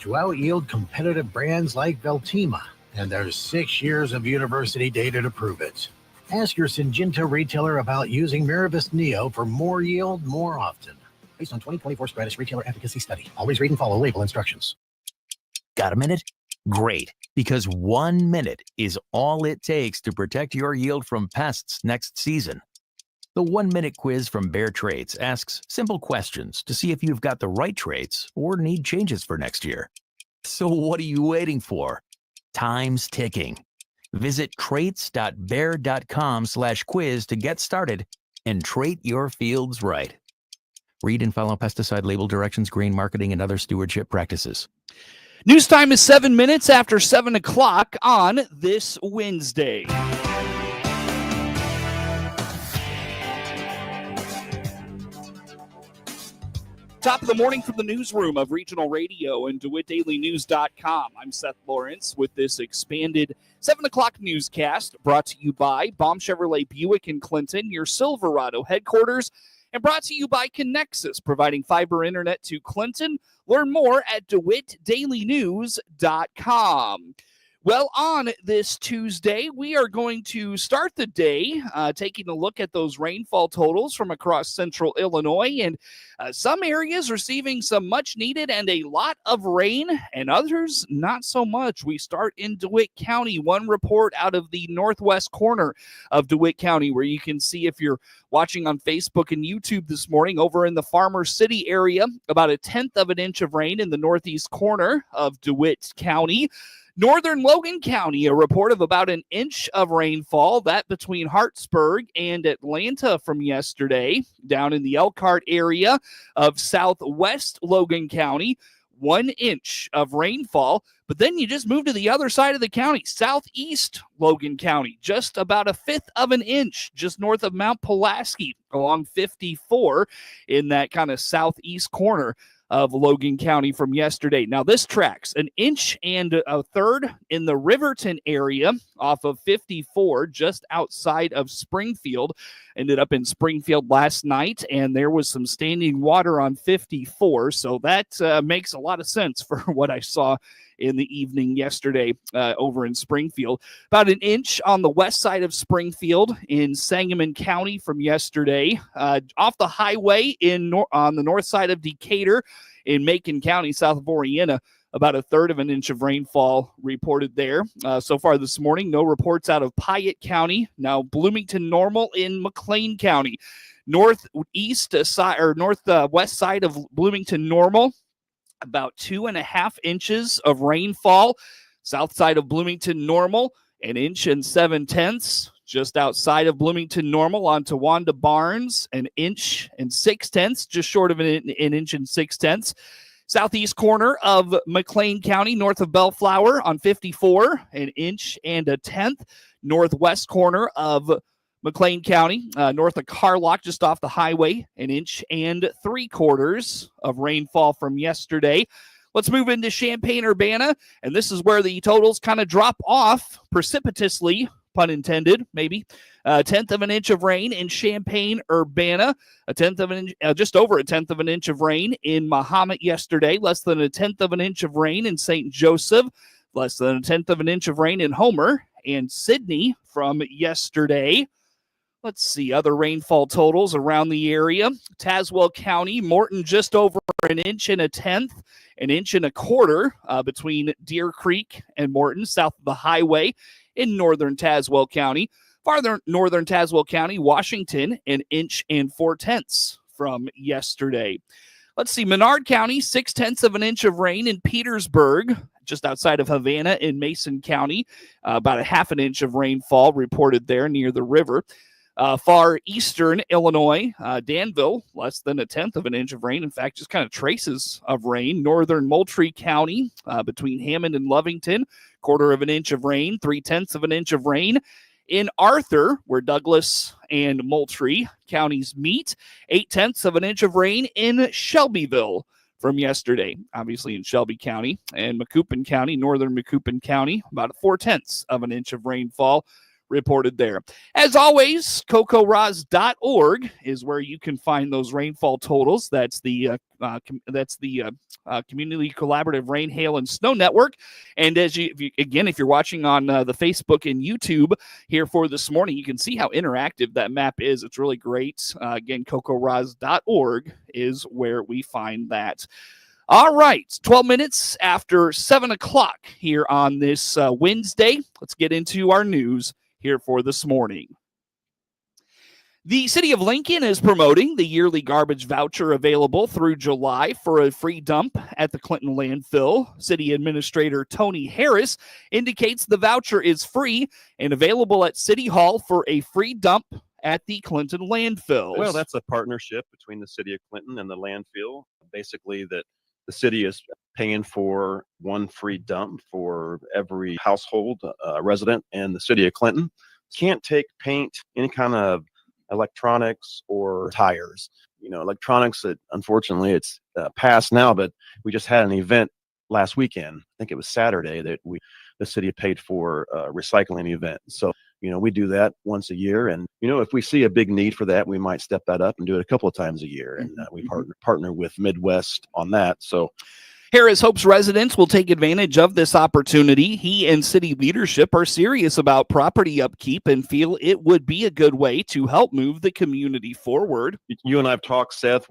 to out-yield competitive brands like Veltima, and there's 6 years of university data to prove it. Ask your Syngenta retailer about using Miravis Neo for more yield more often. Based on 2024 Stratus Retailer Efficacy Study. Always read and follow label instructions. Got a minute? Great, because 1 minute is all it takes to protect your yield from pests next season. The 1 minute quiz from Bear Traits asks simple questions to see if you've got the right traits or need changes for next year. So what are you waiting for? Time's ticking. Visit traits.bayer.com/quiz to get started and trait your fields right. Read and follow pesticide label directions, grain marketing, and other stewardship practices. News time is 7 minutes after 7 o'clock on this Wednesday. Top of the morning from the newsroom of Regional Radio and DeWittDailyNews.com. I'm Seth Lawrence with this expanded 7 o'clock newscast brought to you by Baum Chevrolet Buick in Clinton, your Silverado headquarters, and brought to you by Connexus, providing fiber internet to Clinton. Learn more at DeWittDailyNews.com. Well, on this Tuesday, we are going to start the day taking a look at those rainfall totals from across central Illinois, and some areas receiving some much needed and a lot of rain, and others not so much. We start in DeWitt County. One report out of the northwest corner of DeWitt County, where you can see, if you're watching on Facebook and YouTube this morning, over in the Farmer City area, about 1/10 of an inch of rain in the northeast corner of DeWitt County. Northern Logan County, a report of about 1 inch of rainfall, that between Hartsburg and Atlanta from yesterday. Down in the Elkhart area of southwest Logan County, 1 inch of rainfall. But then you just move to the other side of the county, southeast Logan County, just about 1/5 of an inch, just north of Mount Pulaski along 54 in that kind of southeast corner of Logan County from yesterday. Now this tracks 1 1/3 inches in the Riverton area off of 54, just outside of Springfield. Ended up in Springfield last night, and there was some standing water on 54, so that makes a lot of sense for what I saw in the evening yesterday over in Springfield. About 1 inch on the west side of Springfield in Sangamon County from yesterday. Off the highway on the north side of Decatur in Macon County, south of Oriena, about 1/3 of an inch of rainfall reported there. So far this morning, no reports out of Piatt County. Now Bloomington normal in McLean County. Northwest side of Bloomington normal, about 2.5 inches of rainfall. South side of Bloomington normal, 1.7 inches. Just outside of Bloomington normal on Towanda Barnes, 1.6 inches, just short of an 1.6 inches. Southeast corner of McLean County, north of Bellflower on 54, 1.1 inches. Northwest corner of McLean County, north of Carlock, just off the highway, 1.75 inches of rainfall from yesterday. Let's move into Champaign-Urbana, and this is where the totals kind of drop off precipitously, pun intended, maybe. 1/10 of an inch of rain in Champaign-Urbana, just over 1/10 of an inch of rain in Mahomet yesterday, less than 1/10 of an inch of rain in St. Joseph, less than 1/10 of an inch of rain in Homer and Sidney from yesterday. Let's see other rainfall totals around the area. Tazewell County, Morton just over 1.1 inches, 1.25 inches between Deer Creek and Morton, south of the highway in northern Tazewell County. Farther northern Tazewell County, Washington, 1.4 inches from yesterday. Let's see, Menard County, 0.6 of an inch of rain in Petersburg, just outside of Havana in Mason County. About 1/2 inch of rainfall reported there near the river. Far eastern Illinois, Danville, less than 1/10 of an inch of rain. In fact, just kind of traces of rain. Northern Moultrie County, between Hammond and Lovington, 1/4 of an inch of rain, 3/10 of an inch of rain. In Arthur, where Douglas and Moultrie counties meet, 0.8 of an inch of rain in Shelbyville from yesterday, obviously in Shelby County. And Macoupin County, northern Macoupin County, about 0.4 of an inch of rainfall reported there. As always, cocoros.org is where you can find those rainfall totals. That's the Community Collaborative Rain, Hail, and Snow Network. And if you're watching on the Facebook and YouTube here for this morning, you can see how interactive that map is. It's really great. Again, cocoros.org is where we find that. All right, 12 minutes after 7 o'clock here on this Wednesday. Let's get into our news here for this morning. The City of Lincoln is promoting the yearly garbage voucher available through July for a free dump at the Clinton landfill. City Administrator Tony Harris indicates the voucher is free and available at City Hall for a free dump at the Clinton landfill. Well, that's a partnership between the City of Clinton and the landfill. Basically, that the city is paying for one free dump for every household resident in the City of Clinton. Can't take paint, any kind of electronics or tires. Electronics, unfortunately, it's past now, but we just had an event last weekend. I think it was Saturday that the city paid for a recycling event. So, we do that once a year. And, if we see a big need for that, we might step that up and do it a couple of times a year. And we partner with Midwest on that. So Harris hopes residents will take advantage of this opportunity. He and city leadership are serious about property upkeep and feel it would be a good way to help move the community forward. You and I have talked, Seth.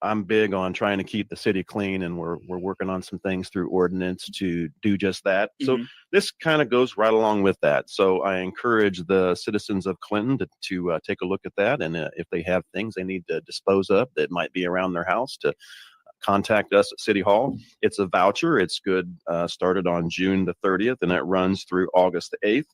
I'm big on trying to keep the city clean, and we're working on some things through ordinance to do just that. So this kind of goes right along with that. So I encourage the citizens of Clinton to take a look at that, and if they have things they need to dispose of that might be around their house, to contact us at City Hall. It's a voucher. It's good. Started on June the 30th, and it runs through August the 8th.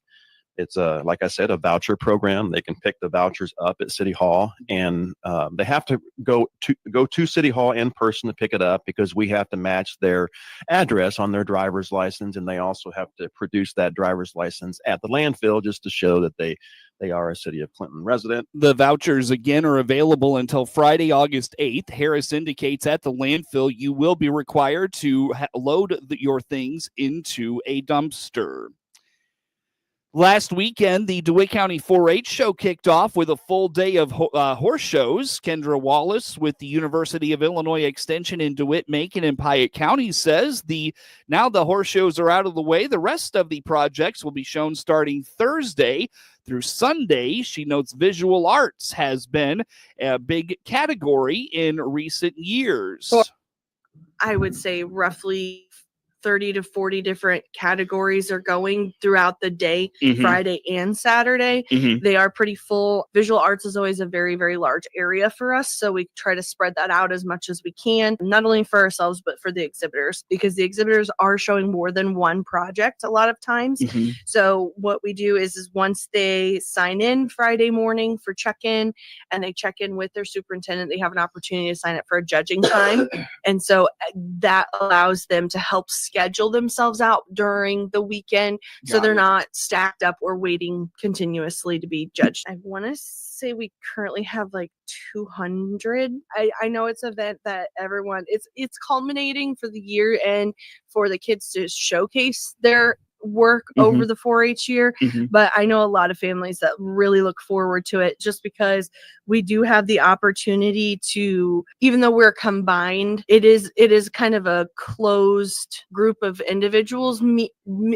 It's like I said, a voucher program. They can pick the vouchers up at City Hall, and they have to go to City Hall in person to pick it up, because we have to match their address on their driver's license, and they also have to produce that driver's license at the landfill just to show that they are a City of Clinton resident. The vouchers, again, are available until Friday, August 8th. Harris indicates at the landfill you will be required to load your things into a dumpster. Last weekend, the DeWitt County 4-H show kicked off with a full day of horse shows. Kendra Wallace with the University of Illinois Extension in DeWitt, Macon, and Piatt counties says now the horse shows are out of the way, the rest of the projects will be shown starting Thursday through Sunday. She notes visual arts has been a big category in recent years. So I would say roughly 30 to 40 different categories are going throughout the day, Friday and Saturday. They are pretty full. Visual arts is always a very, very large area for us. So we try to spread that out as much as we can, not only for ourselves, but for the exhibitors, because the exhibitors are showing more than one project a lot of times. So what we do is once they sign in Friday morning for check-in, and they check in with their superintendent, they have an opportunity to sign up for a judging time. And so that allows them to help schedule themselves out during the weekend, so they're not stacked up or waiting continuously to be judged. I want to say we currently have like 200. I know it's an event that everyone, it's culminating for the year and for the kids to showcase their work over the 4-H year, but I know a lot of families that really look forward to it, just because we do have the opportunity to, even though we're combined, it is kind of a closed group of individuals,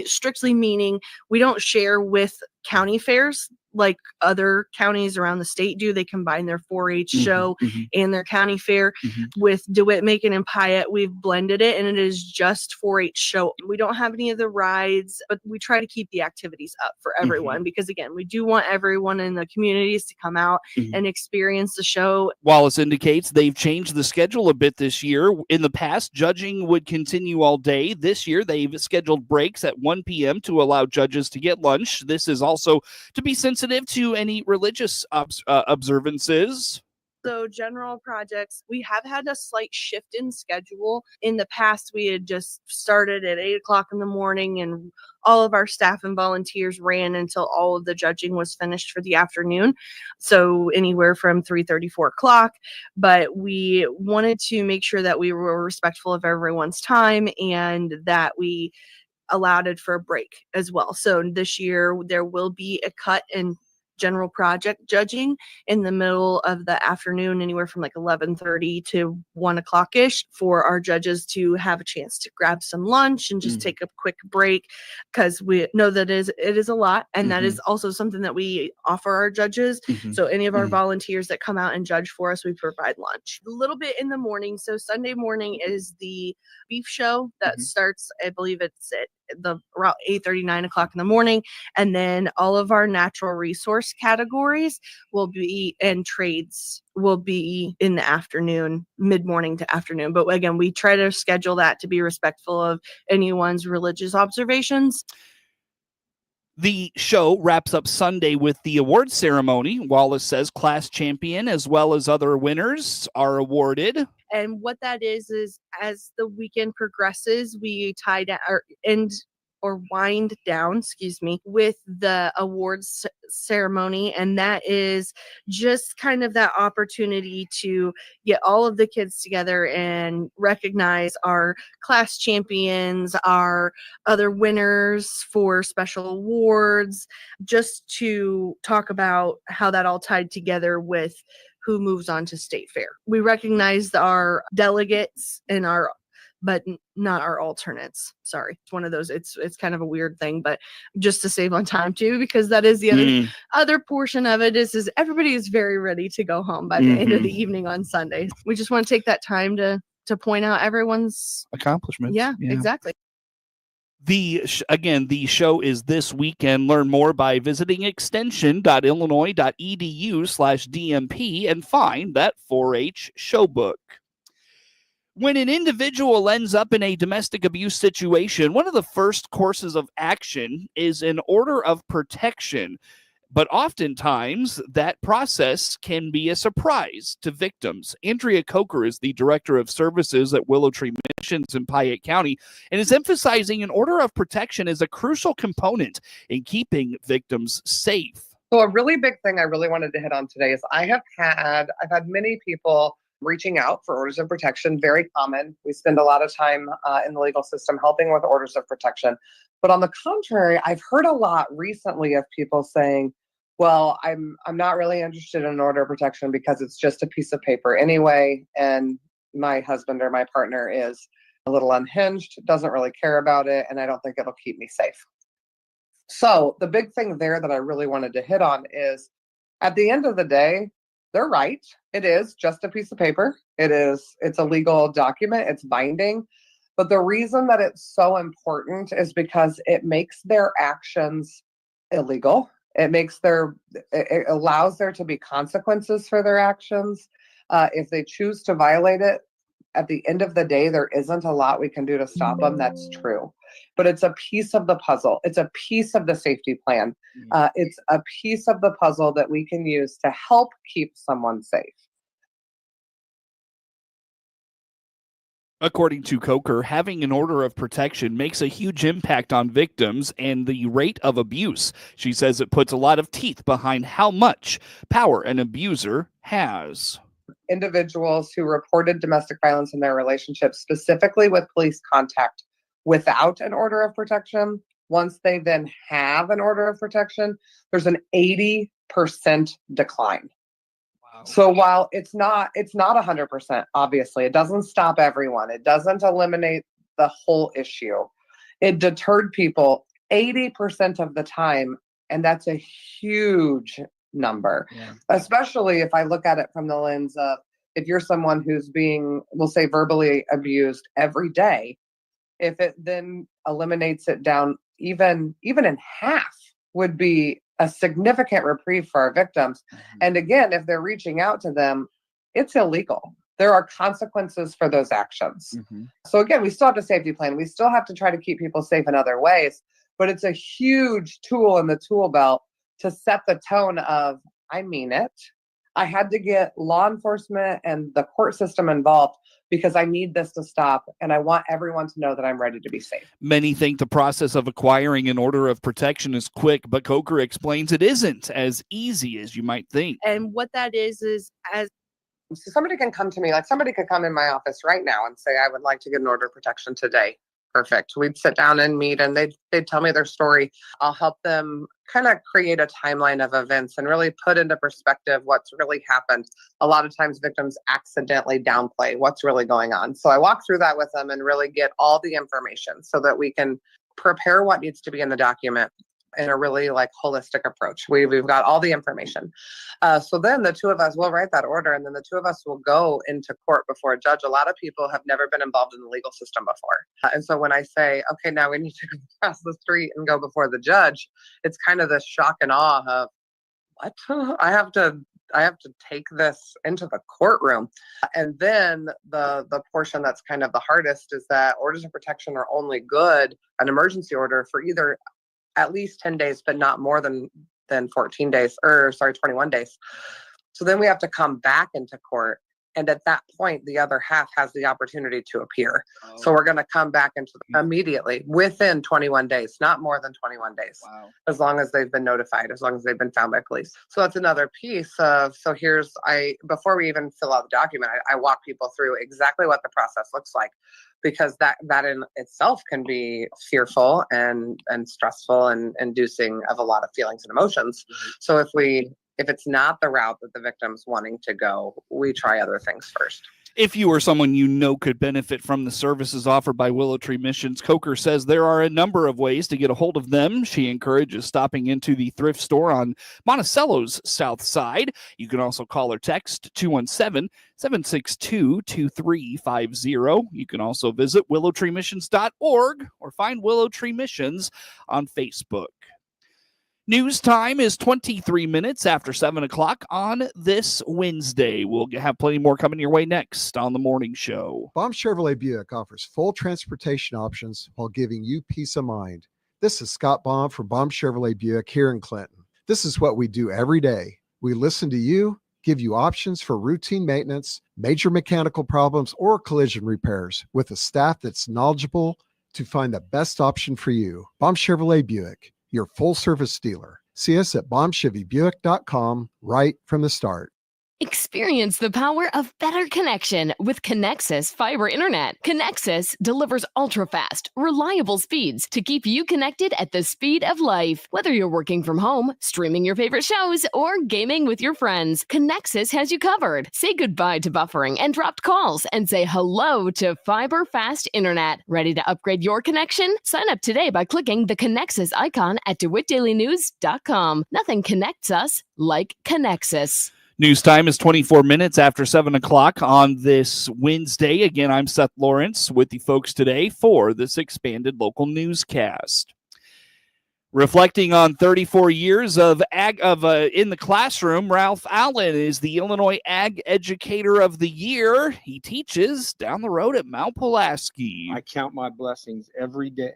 strictly meaning we don't share with county fairs like other counties around the state do. They combine their 4-H show and their county fair. With DeWitt, Macon, and Piatt, we've blended it, and it is just 4-H show. We don't have any of the rides, but we try to keep the activities up for everyone, because again, we do want everyone in the communities to come out and experience the show. Wallace indicates they've changed the schedule a bit this year. In the past, judging would continue all day. This year, they've scheduled breaks at 1 p.m. to allow judges to get lunch. This is also to be sensitive to any religious observances. So general projects, we have had a slight shift in schedule. In the past, we had just started at 8 o'clock in the morning, and all of our staff and volunteers ran until all of the judging was finished for the afternoon. So anywhere from 3:30, 4 o'clock. But we wanted to make sure that we were respectful of everyone's time, and that we allotted for a break as well. So this year there will be a cut in general project judging in the middle of the afternoon, anywhere from like 11:30 to 1 o'clock-ish, for our judges to have a chance to grab some lunch and just take a quick break, because we know that it is a lot, and that is also something that we offer our judges. So any of our volunteers that come out and judge for us, we provide lunch a little bit in the morning. So Sunday morning is the beef show that starts, I believe it's at around 8:30, 9 o'clock in the morning. And then all of our natural resource categories will be, and trades will be in the afternoon, mid-morning to afternoon. But again, we try to schedule that to be respectful of anyone's religious observations. The show wraps up Sunday with the award ceremony. Wallace says class champion as well as other winners are awarded. And what that is as the weekend progresses, we tie down or end or wind down, with the awards ceremony. And that is just kind of that opportunity to get all of the kids together and recognize our class champions, our other winners for special awards, just to talk about how that all tied together with who moves on to state fair. We recognize our delegates and but not our alternates. Sorry. It's one of those, it's kind of a weird thing, but just to save on time too, because that is the other portion of it is everybody is very ready to go home by the end of the evening on Sunday. We just want to take that time to point out everyone's accomplishments. Yeah, exactly. The show is this weekend. Learn more by visiting extension.illinois.edu/DMP and find that 4-H show book. When an individual ends up in a domestic abuse situation, one of the first courses of action is an order of protection. But oftentimes, that process can be a surprise to victims. Andrea Coker is the Director of Services at Willow Tree Missions in Piatt County and is emphasizing an order of protection is a crucial component in keeping victims safe. So a really big thing I really wanted to hit on today is I've had many people reaching out for orders of protection, very common. We spend a lot of time in the legal system helping with orders of protection. But on the contrary, I've heard a lot recently of people saying, well, I'm not really interested in an order of protection because it's just a piece of paper anyway, and my husband or my partner is a little unhinged, doesn't really care about it, and I don't think it'll keep me safe. So the big thing there that I really wanted to hit on is, at the end of the day, they're right. It is just a piece of paper. It's a legal document. It's binding. But the reason that it's so important is because it makes their actions illegal. It allows there to be consequences for their actions. If they choose to violate it, at the end of the day, there isn't a lot we can do to stop them. That's true. But it's a piece of the puzzle. It's a piece of the safety plan. It's a piece of the puzzle that we can use to help keep someone safe. According to Coker, having an order of protection makes a huge impact on victims and the rate of abuse. She says it puts a lot of teeth behind how much power an abuser has. Individuals who reported domestic violence in their relationship, specifically with police contact, without an order of protection, once they then have an order of protection, there's an 80% decline. Wow. So while it's not 100%, obviously, it doesn't stop everyone. It doesn't eliminate the whole issue. It deterred people 80% of the time, and that's a huge number, especially if I look at it from the lens of, if you're someone who's being, we'll say, verbally abused every day, if it then eliminates it down even in half, would be a significant reprieve for our victims. And again, if they're reaching out to them, it's illegal. There are consequences for those actions. So again, we still have a safety plan. We still have to try to keep people safe in other ways, but it's a huge tool in the tool belt to set the tone of, I mean it. I had to get law enforcement and the court system involved because I need this to stop, and I want everyone to know that I'm ready to be safe. Many think the process of acquiring an order of protection is quick, but Coker explains it isn't as easy as you might think. And what that is as so somebody can come to me, like somebody could come in my office right now and say, I would like to get an order of protection today. perfect. We'd sit down and meet, and they'd tell me their story. I'll help them kind of create a timeline of events and really put into perspective what's really happened. A lot of times victims accidentally downplay what's really going on. So I walk through that with them and really get all the information so that we can prepare what needs to be in the document in a really like holistic approach. We've got all the information. So then the two of us will write that order, and then the two of us will go into court before a judge. A lot of people have never been involved in the legal system before. And so when I say, okay, now we need to go across the street and go before the judge, it's kind of this shock and awe of, what? I have to take this into the courtroom. And then the portion that's kind of the hardest is that orders of protection are only good, an emergency order, for either at least 10 days, but not more than 14 days, 21 days. So then we have to come back into court. And at that point, the other half has the opportunity to appear. Oh. So we're going to come back into immediately within 21 days, not more than 21 days. Wow. As long as they've been notified, as long as they've been found by police. So that's another piece of, before we even fill out the document, I walk people through exactly what the process looks like, because that in itself can be fearful and stressful and inducing of a lot of feelings and emotions. Mm-hmm. So if it's not the route that the victim's wanting to go, we try other things first. If you or someone you know could benefit from the services offered by Willow Tree Missions, Coker says there are a number of ways to get a hold of them. She encourages stopping into the thrift store on Monticello's south side. You can also call or text 217-762-2350. You can also visit willowtreemissions.org or find Willow Tree Missions on Facebook. News time is 23 minutes after 7 o'clock on this Wednesday. We'll have plenty more coming your way next on the morning show. Baum Chevrolet Buick offers full transportation options while giving you peace of mind. This is Scott Baum from Baum Chevrolet Buick here in Clinton. This is what we do every day. We listen to you, give you options for routine maintenance, major mechanical problems, or collision repairs with a staff that's knowledgeable to find the best option for you. Baum Chevrolet Buick, your full-service dealer. See us at BaumChevyBuick.com right from the start. Experience the power of better connection with Connexus Fiber Internet. Connexus delivers ultra-fast, reliable speeds to keep you connected at the speed of life. Whether you're working from home, streaming your favorite shows, or gaming with your friends, Connexus has you covered. Say goodbye to buffering and dropped calls and say hello to fiber fast internet. Ready to upgrade your connection? Sign up today by clicking the Connexus icon at DeWittDailyNews.com. Nothing connects us like Connexus. News time is 24 minutes after 7 o'clock on this Wednesday. Again, I'm Seth Lawrence with the folks today for this expanded local newscast. Reflecting on 34 years of in the classroom, Ralph Allen is the Illinois Ag Educator of the Year. He teaches down the road at Mount Pulaski. I count my blessings every day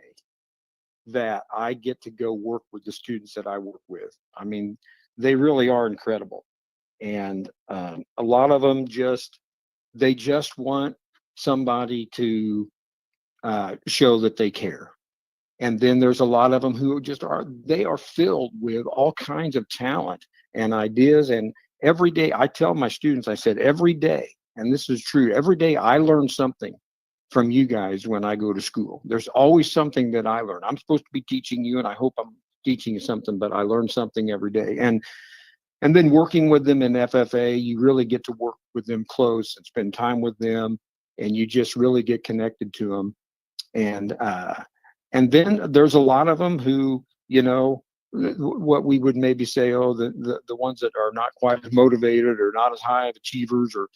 that I get to go work with the students that I work with. I mean, they really are incredible. And a lot of them just want somebody to show that they care. And then there's a lot of them who they are filled with all kinds of talent and ideas. And every day I tell my students, I said, every day, and this is true, every day I learn something from you guys when I go to school. There's always something that I learn. I'm supposed to be teaching you, and I hope I'm teaching you something, but I learn something every day. And then working with them in FFA, you really get to work with them close and spend time with them, and you just really get connected to them. And then there's a lot of them who, what we would maybe say, the ones that are not quite as motivated or not as high of achievers or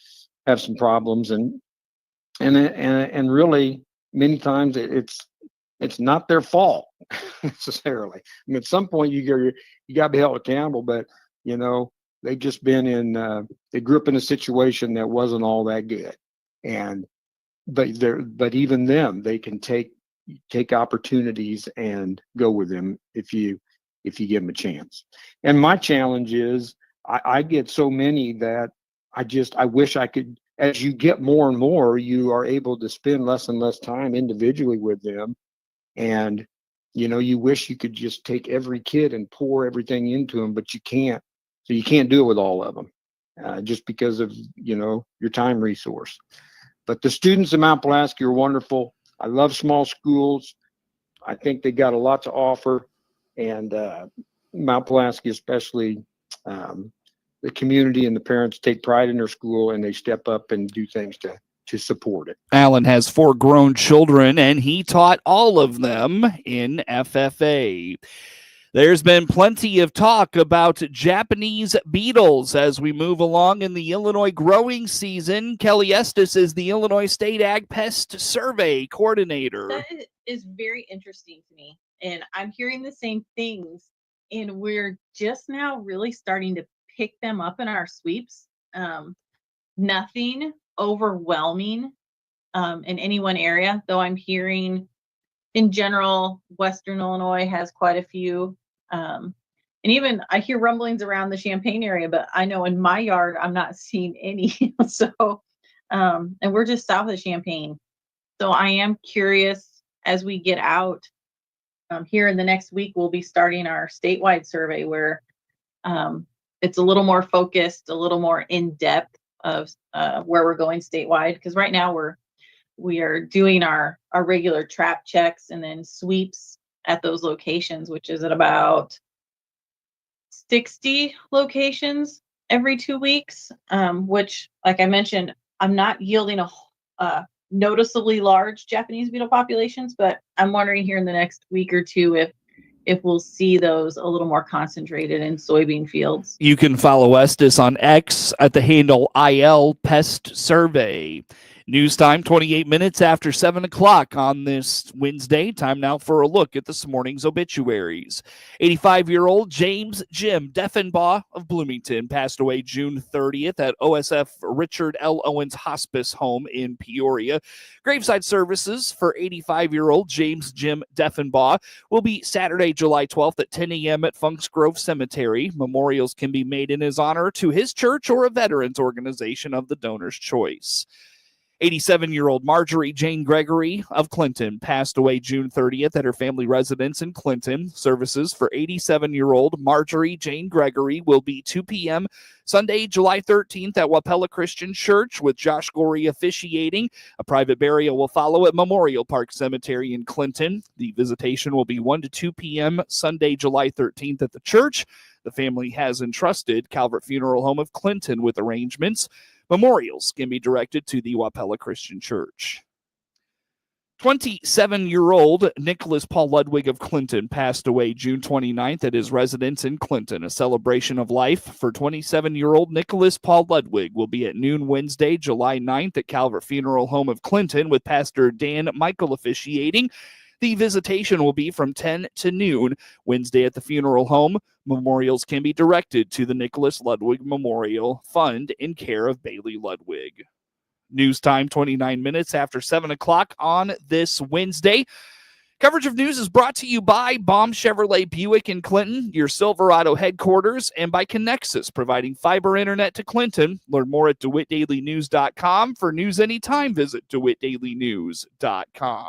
have some problems, and really many times it's not their fault necessarily. I mean, at some point you got to be held accountable, but they've just been they grew up in a situation that wasn't all that good. But even them, they can take opportunities and go with them if you give them a chance. And my challenge is I get so many that I wish I could, as you get more and more, you are able to spend less and less time individually with them. And, you wish you could just take every kid and pour everything into them, but you can't. So you can't do it with all of them just because of, your time resource. But the students at Mount Pulaski are wonderful. I love small schools. I think they got a lot to offer, and Mount Pulaski, especially, the community and the parents take pride in their school, and they step up and do things to support it. Alan has 4 grown children, and he taught all of them in FFA. There's been plenty of talk about Japanese beetles as we move along in the Illinois growing season. Kelly Estes is the Illinois State Ag Pest Survey Coordinator. That is very interesting to me. And I'm hearing the same things. And we're just now really starting to pick them up in our sweeps. Nothing overwhelming in any one area, though I'm hearing in general, Western Illinois has quite a few. And even I hear rumblings around the Champaign area, but I know in my yard, I'm not seeing any. So, and we're just south of Champaign. So I am curious as we get out here in the next week, we'll be starting our statewide survey where it's a little more focused, a little more in depth of where we're going statewide. Because right now we are doing our regular trap checks and then sweeps at those locations, which is at about 60 locations every 2 weeks, which, like I mentioned, I'm not yielding a noticeably large Japanese beetle populations, but I'm wondering here in the next week or two if we'll see those a little more concentrated in soybean fields. You can follow Estes on X at the handle IL Pest Survey. News time, 28 minutes after 7 o'clock on this Wednesday. Time now for a look at this morning's obituaries. 85-year-old James Jim Deffenbaugh of Bloomington passed away June 30th at OSF Richard L. Owens Hospice Home in Peoria. Graveside services for 85-year-old James Jim Deffenbaugh will be Saturday, July 12th at 10 a.m. at Funks Grove Cemetery. Memorials can be made in his honor to his church or a veterans organization of the donor's choice. 87-year-old Marjorie Jane Gregory of Clinton passed away June 30th at her family residence in Clinton. Services for 87-year-old Marjorie Jane Gregory will be 2 p.m. Sunday, July 13th at Wapella Christian Church with Josh Gorey officiating. A private burial will follow at Memorial Park Cemetery in Clinton. The visitation will be 1 to 2 p.m. Sunday, July 13th at the church. The family has entrusted Calvert Funeral Home of Clinton with arrangements. Memorials can be directed to the Wapella Christian Church. 27-year-old Nicholas Paul Ludwig of Clinton passed away June 29th at his residence in Clinton. A celebration of life for 27-year-old Nicholas Paul Ludwig will be at noon Wednesday, July 9th at Calvert Funeral Home of Clinton with Pastor Dan Michael officiating. The visitation will be from 10 to noon Wednesday at the funeral home. Memorials can be directed to the Nicholas Ludwig Memorial Fund in care of Bailey Ludwig. News time, 29 minutes after 7 o'clock on this Wednesday. Coverage of news is brought to you by Baum Chevrolet Buick in Clinton, your Silverado headquarters, and by Connexus, providing fiber internet to Clinton. Learn more at DeWittDailyNews.com. For news anytime, visit DeWittDailyNews.com.